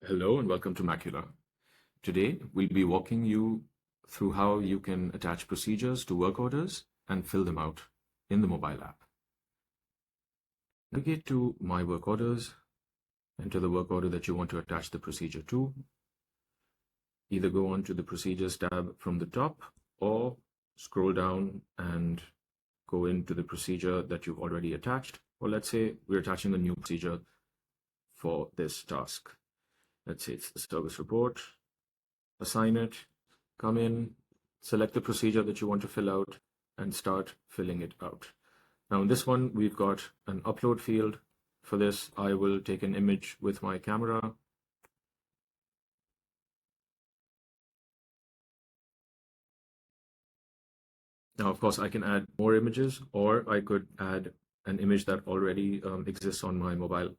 Hello and welcome to Makula. Today, we'll be walking you through how you can attach procedures to work orders and fill them out in the mobile app. Navigate to My Work Orders, enter the work order that you want to attach the procedure to. Either go on to the Procedures tab from the top or scroll down and go into the procedure that you've already attached. Or let's say we're attaching a new procedure for this task. Let's say it's the service report. Assign it, come in, select the procedure that you want to fill out, and start filling it out. Now in this one, we've got an upload field. For this, I will take an image with my camera. Now, of course, I can add more images, or I could add an image that already exists on my mobile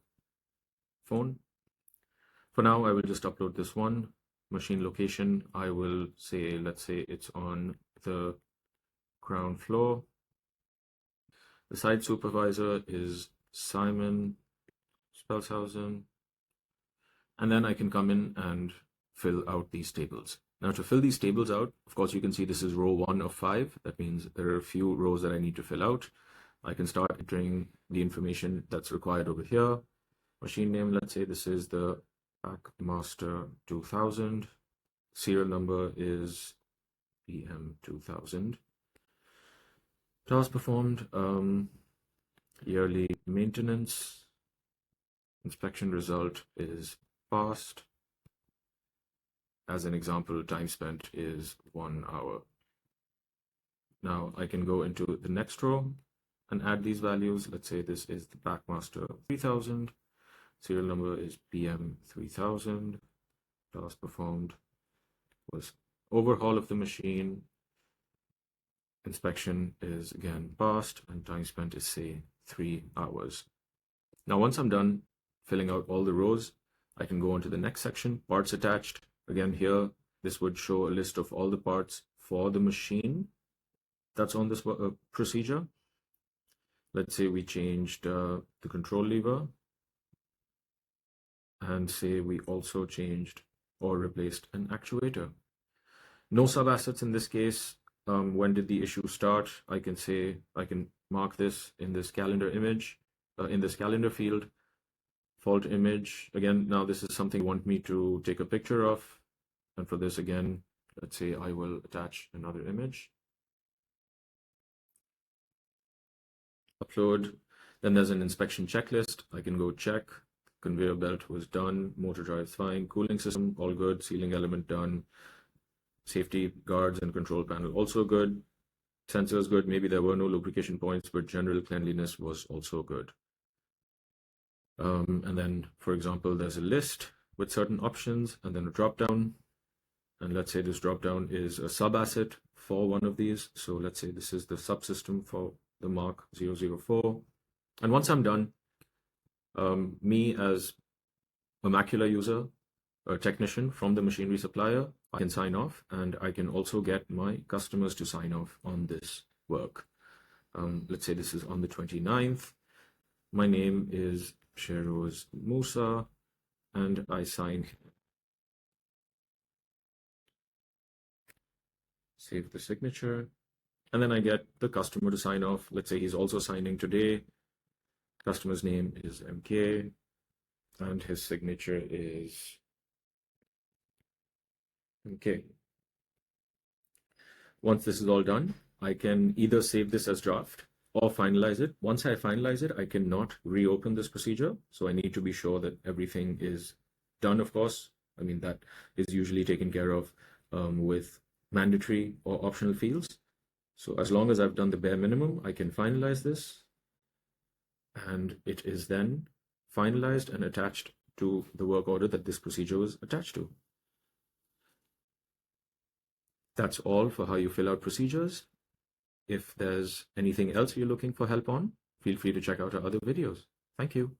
phone. For now, I will just upload this one. Machine location, I will say, let's say it's on the ground floor. The site supervisor is Simon Spelshausen. And then I can come in and fill out these tables. Now to fill these tables out, of course, you can see this is row 1 of 5. That means there are a few rows that I need to fill out. I can start entering the information that's required over here. Machine name, let's say this is the Packmaster 2000. Serial number is PM2000. Task performed, yearly maintenance. Inspection result is passed. As an example, time spent is 1 hour. Now I can go into the next row and add these values. Let's say this is the Packmaster 3000. Serial number is PM3000. Task performed was overhaul of the machine. Inspection is again passed, and time spent is, say, 3 hours. Now once I'm done filling out all the rows, I can go on to the next section, parts attached. Again here, this would show a list of all the parts for the machine that's on this procedure. Let's say we changed the control lever, and say we also changed or replaced an actuator. No sub-assets in this case. When did the issue start? I can say, I can mark this in this calendar image, in this calendar field, fault image. Again, now this is something you want me to take a picture of. And for this, again, let's say I will attach another image. Upload. Then there's an inspection checklist. I can go check. Conveyor belt was done. Motor drive fine. Cooling system, all good. Sealing element done. Safety guards and control panel also good. Sensors good. Maybe there were no lubrication points, but general cleanliness was also good. And then, for example, there's a list with certain options and then a drop down. And let's say this drop down is a sub asset for one of these. So let's say this is the subsystem for the Mark 004. And once I'm done, me as a Makula user, a technician from the machinery supplier, I can sign off, and I can also get my customers to sign off on this work. Let's say this is on the 29th. My name is Sheroz Musa, and I sign. Save the signature, and then I get the customer to sign off. Let's say he's also signing today. Customer's name is MK, and his signature is MK. Once this is all done, I can either save this as draft or finalize it. Once I finalize it, I cannot reopen this procedure. So I need to be sure that everything is done, of course. I mean, that is usually taken care of with mandatory or optional fields. So as long as I've done the bare minimum, I can finalize this. And it is then finalized and attached to the work order that this procedure was attached to. That's all for how you fill out procedures. If there's anything else you're looking for help on, feel free to check out our other videos. Thank you.